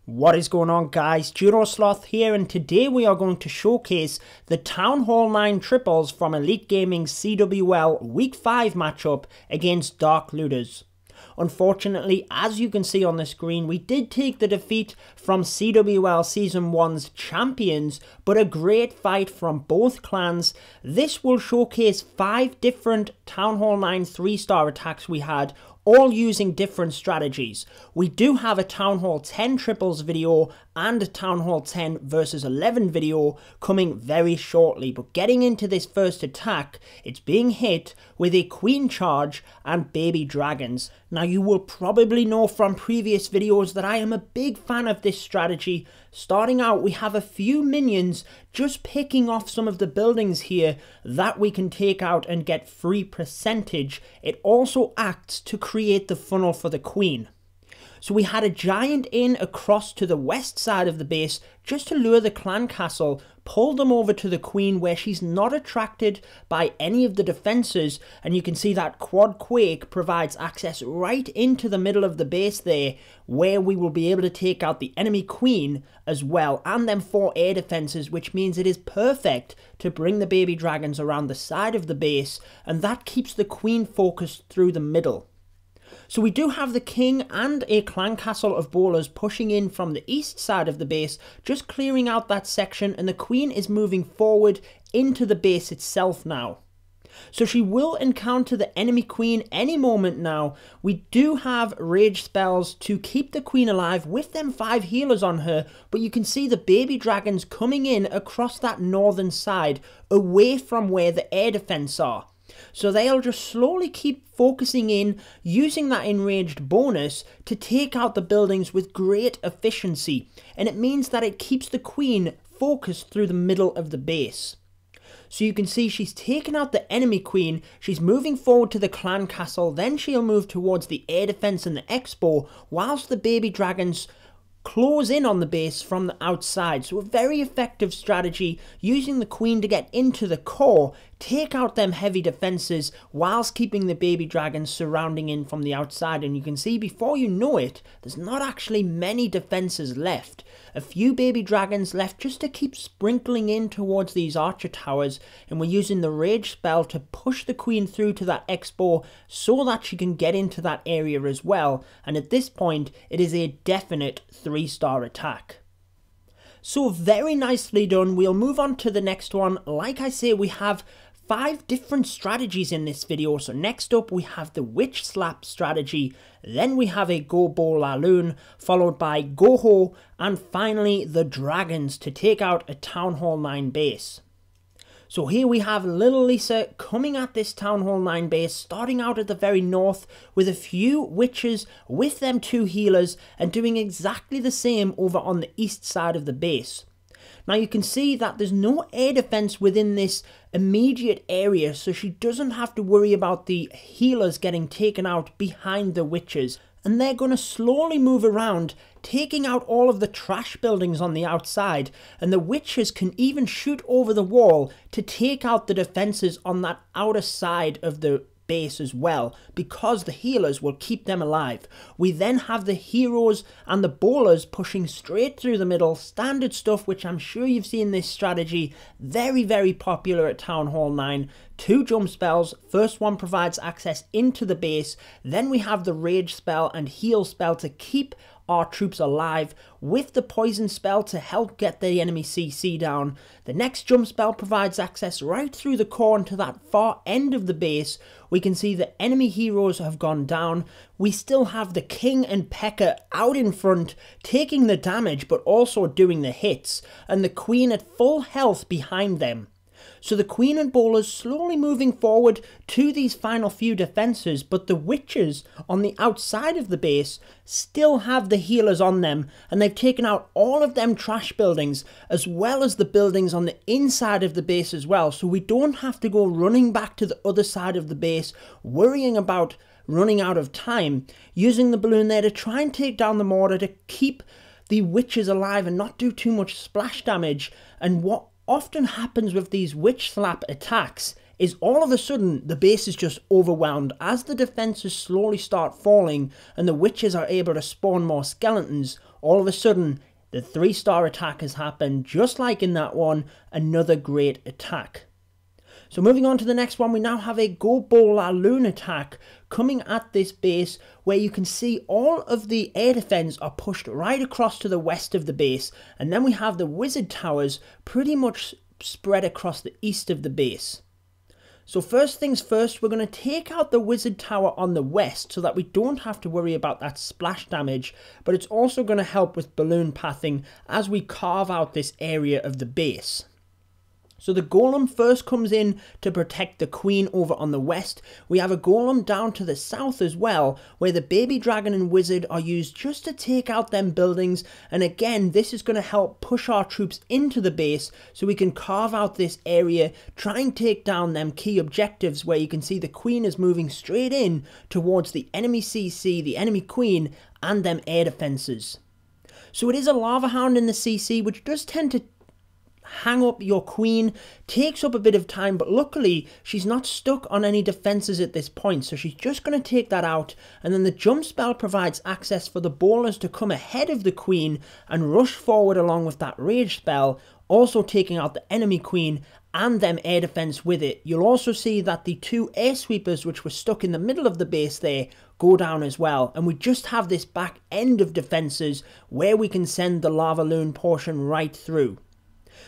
What is going on, guys? Sloth here, and today we are going to showcase the Town Hall 9 triples from Elite Gaming's CWL Week 5 matchup against Dark Looters. Unfortunately, as you can see on the screen, we did take the defeat from CWL Season 1's Champions, but a great fight from both clans. This will showcase 5 different Town Hall 9 3-star attacks we had, all using different strategies. We do have a Town Hall 10 triples video and a Town Hall 10 versus 11 video coming very shortly, but getting into this first attack, it's being hit with a Queen Charge and Baby Dragons. Now, you will probably know from previous videos that I am a big fan of this strategy. Starting out, we have a few minions just picking off some of the buildings here that we can take out and get free percentage. It also acts to create the funnel for the Queen. So we had a giant in across to the west side of the base just to lure the clan castle, pull them over to the Queen where she's not attracted by any of the defences, and you can see that Quad Quake provides access right into the middle of the base there, where we will be able to take out the enemy Queen as well, and them 4 air defences, which means it is perfect to bring the baby dragons around the side of the base, and that keeps the Queen focused through the middle. So we do have the king and a clan castle of bowlers pushing in from the east side of the base, just clearing out that section, and the Queen is moving forward into the base itself now. So she will encounter the enemy Queen any moment now. We do have rage spells to keep the Queen alive with them 5 healers on her, but you can see the baby dragons coming in across that northern side, away from where the air defense are. So they'll just slowly keep focusing in, using that enraged bonus to take out the buildings with great efficiency, and it means that it keeps the Queen focused through the middle of the base. So you can see she's taken out the enemy Queen, she's moving forward to the clan castle, then she'll move towards the air defense and the expo, whilst the baby dragons close in on the base from the outside. So a very effective strategy, using the Queen to get into the core, take out them heavy defenses whilst keeping the baby dragons surrounding in from the outside. And you can see before you know it, there's not actually many defenses left. A few baby dragons left just to keep sprinkling in towards these archer towers, and we're using the rage spell to push the Queen through to that expo so that she can get into that area as well. And at this point, it is a definite 3-star attack. So very nicely done. We'll move on to the next one. Like I say, we have 5 different strategies in this video. So next up we have the Witch Slap strategy, then we have a GoBoLaLoon, followed by GoHo, and finally the Dragons to take out a Town Hall 9 base. So here we have little Lisa coming at this Town Hall 9 base, starting out at the very north with a few witches with them 2 healers, and doing exactly the same over on the east side of the base. Now you can see that there's no air defense within this immediate area, so she doesn't have to worry about the healers getting taken out behind the witches. And they're going to slowly move around, taking out all of the trash buildings on the outside, and the witches can even shoot over the wall to take out the defenses on that outer side of the base as well, because the healers will keep them alive. We then have the heroes and the bowlers pushing straight through the middle, standard stuff, which I'm sure you've seen this strategy, very popular at Town Hall 9. 2 jump spells, first one provides access into the base, then we have the rage spell and heal spell to keep our troops alive, with the poison spell to help get the enemy CC down. The next jump spell provides access right through the core into that far end of the base. We can see the enemy heroes have gone down. We still have the King and P.E.K.K.A out in front, taking the damage but also doing the hits, and the Queen at full health behind them. So the Queen and bowlers slowly moving forward to these final few defences, but the witches on the outside of the base still have the healers on them, and they've taken out all of them trash buildings as well as the buildings on the inside of the base as well, so we don't have to go running back to the other side of the base worrying about running out of time, using the balloon there to try and take down the mortar to keep the witches alive and not do too much splash damage. And what often happens with these witch slap attacks is all of a sudden the base is just overwhelmed as the defenses slowly start falling and the witches are able to spawn more skeletons. All of a sudden the 3-star attack has happened, just like in that one, another great attack. So moving on to the next one, we now have a GoBoLaLoon attack coming at this base, where you can see all of the air defense are pushed right across to the west of the base, and then we have the wizard towers pretty much spread across the east of the base. So first things first, we're going to take out the wizard tower on the west so that we don't have to worry about that splash damage, but it's also going to help with balloon pathing as we carve out this area of the base. So the golem first comes in to protect the queen over on the west. We have a golem down to the south as well, where the baby dragon and wizard are used just to take out them buildings. And again, this is going to help push our troops into the base so we can carve out this area, try and take down them key objectives, where you can see the queen is moving straight in towards the enemy CC, the enemy queen, and them air defenses. So it is a lava hound in the CC, which does tend to hang up your queen, takes up a bit of time, but luckily she's not stuck on any defenses at this point, so she's just going to take that out, and then the jump spell provides access for the bowlers to come ahead of the queen and rush forward along with that rage spell, also taking out the enemy queen and them air defense with it. You'll also see that the 2 air sweepers which were stuck in the middle of the base there go down as well, and we just have this back end of defenses where we can send the LaVaLoon portion right through.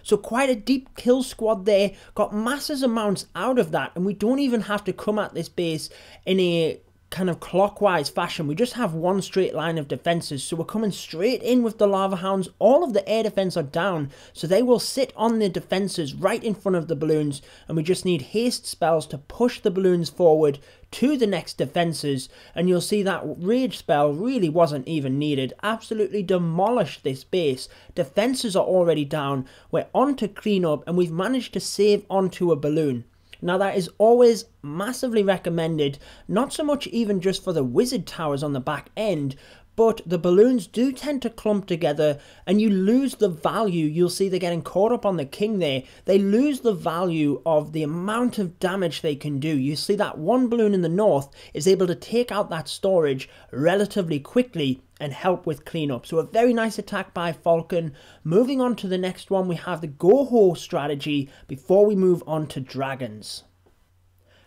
So quite a deep kill squad there, got massive amounts out of that, and we don't even have to come at this base in a kind of clockwise fashion. We just have one straight line of defenses, so we're coming straight in with the lava hounds. All of the air defense are down, so they will sit on the defenses right in front of the balloons, and we just need haste spells to push the balloons forward to the next defenses, and you'll see that rage spell really wasn't even needed. Absolutely demolished this base. Defenses are already down, we're on to clean up, and we've managed to save onto a balloon. Now that is always massively recommended, not so much even just for the wizard towers on the back end, but the balloons do tend to clump together and you lose the value. You'll see they're getting caught up on the king there. They lose the value of the amount of damage they can do. You see that one balloon in the north is able to take out that storage relatively quickly and help with cleanup. So a very nice attack by Falcon. Moving on to the next one, we have the GoHo strategy before we move on to dragons.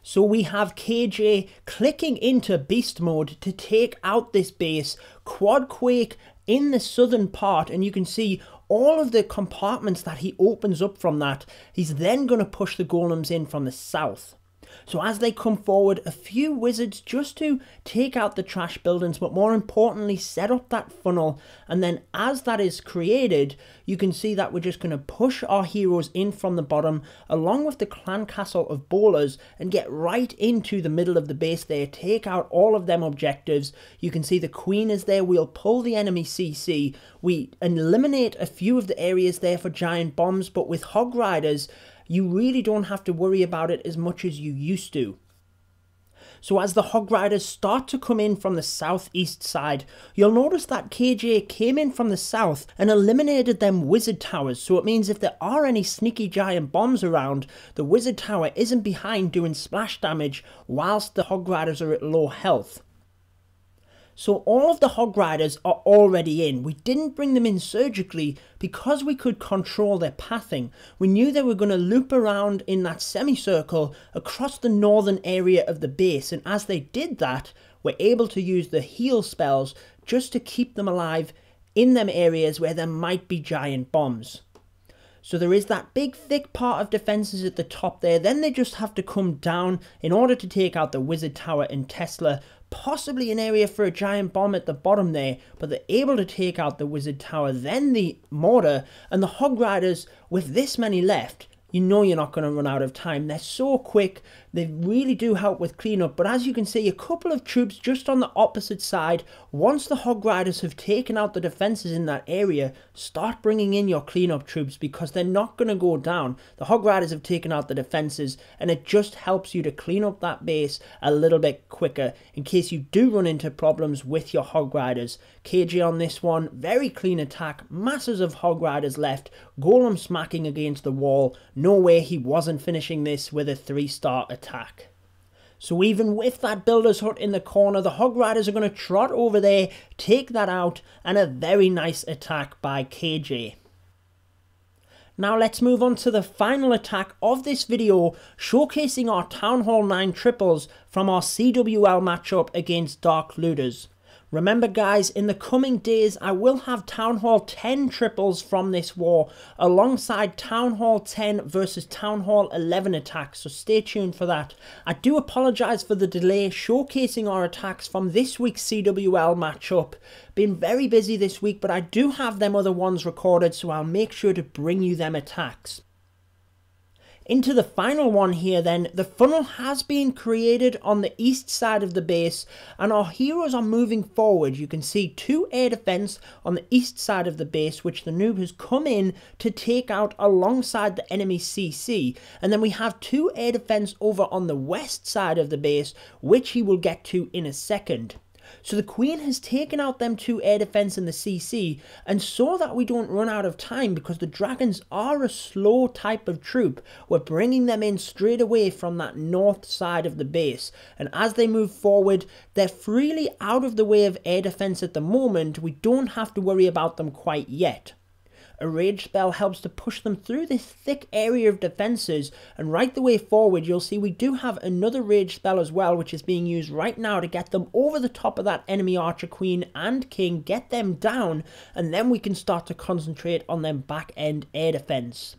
So we have KJ clicking into beast mode to take out this base, quad quake in the southern part, and you can see all of the compartments that he opens up from that. He's then going to push the golems in from the south. So as they come forward, a few wizards just to take out the trash buildings, but more importantly set up that funnel, and then as that is created, you can see that we're just going to push our heroes in from the bottom along with the clan castle of bowlers and get right into the middle of the base there, take out all of them objectives. You can see the queen is there, we'll pull the enemy CC, we eliminate a few of the areas there for giant bombs, but with hog riders you really don't have to worry about it as much as you used to. So as the hog riders start to come in from the southeast side, you'll notice that KJ came in from the south and eliminated them wizard towers. So it means if there are any sneaky giant bombs around, the wizard tower isn't behind doing splash damage whilst the hog riders are at low health. So all of the hog riders are already in. We didn't bring them in surgically because we could control their pathing. We knew they were going to loop around in that semicircle across the northern area of the base, and as they did that, we're able to use the heal spells just to keep them alive in them areas where there might be giant bombs. So there is that big thick part of defenses at the top there, then they just have to come down in order to take out the wizard tower and Tesla, possibly an area for a giant bomb at the bottom there, but they're able to take out the wizard tower, then the mortar, and the hog riders with this many left, you know you're not going to run out of time. They're so quick They really do help with cleanup, but as you can see, a couple of troops just on the opposite side, once the Hog Riders have taken out the defences in that area, start bringing in your cleanup troops because they're not going to go down. The Hog Riders have taken out the defences and it just helps you to clean up that base a little bit quicker in case you do run into problems with your Hog Riders. KJ on this one, very clean attack, masses of Hog Riders left, Golem smacking against the wall, no way he wasn't finishing this with a 3-star attack. So even with that builder's hut in the corner, the Hog Riders are going to trot over there, take that out, and a very nice attack by KJ. Now let's move on to the final attack of this video, showcasing our Town Hall 9 triples from our CWL matchup against Dark Looters. Remember guys, in the coming days I will have Town Hall 10 triples from this war alongside Town Hall 10 versus Town Hall 11 attacks, so stay tuned for that. I do apologise for the delay showcasing our attacks from this week's CWL matchup. Been very busy this week, but I do have them other ones recorded, so I'll make sure to bring you them attacks. Into the final one here then, the funnel has been created on the east side of the base and our heroes are moving forward. You can see 2 air defense on the east side of the base which the noob has come in to take out alongside the enemy CC, and then we have 2 air defense over on the west side of the base which he will get to in a second. So the Queen has taken out them 2 air defense in the CC, and so that we don't run out of time because the Dragons are a slow type of troop, we're bringing them in straight away from that north side of the base, and as they move forward they're freely out of the way of air defense at the moment. We don't have to worry about them quite yet. A rage spell helps to push them through this thick area of defences, and right the way forward you'll see we do have another rage spell as well which is being used right now to get them over the top of that enemy archer queen and king, get them down, and then we can start to concentrate on them back end air defence.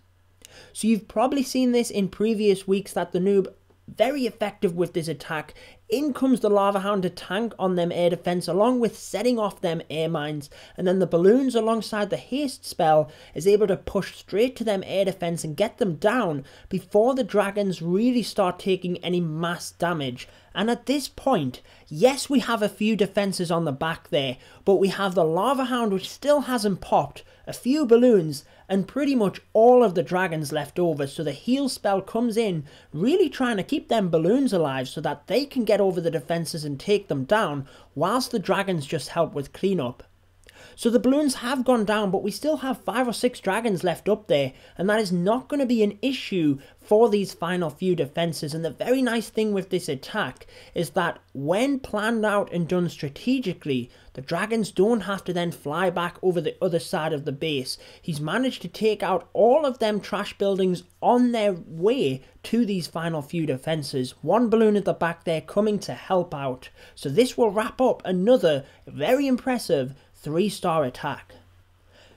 So you've probably seen this in previous weeks that the noob very effective with this attack. In comes the Lava Hound to tank on them air defense along with setting off them air mines, and then the balloons alongside the haste spell is able to push straight to them air defense and get them down before the Dragons really start taking any mass damage. And at this point, yes, we have a few defenses on the back there, but we have the Lava Hound which still hasn't popped, a few balloons, and pretty much all of the Dragons left over. So the heal spell comes in, really trying to keep them balloons alive so that they can get over the defenses and take them down, whilst the Dragons just help with cleanup. So the balloons have gone down, but we still have 5 or 6 Dragons left up there, and that is not going to be an issue for these final few defenses. And the very nice thing with this attack is that when planned out and done strategically, the Dragons don't have to then fly back over the other side of the base. He's managed to take out all of them trash buildings on their way to these final few defenses. 1 balloon at the back there coming to help out. So this will wrap up another very impressive 3-star attack.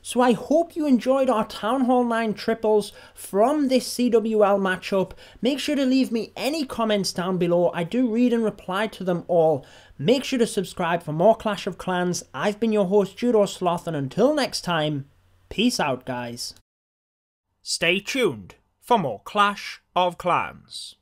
So I hope you enjoyed our Town Hall 9 triples from this CWL matchup. Make sure to leave me any comments down below. I do read and reply to them all. Make sure to subscribe for more Clash of Clans. I've been your host Sloth, and until next time, peace out guys. Stay tuned for more Clash of Clans.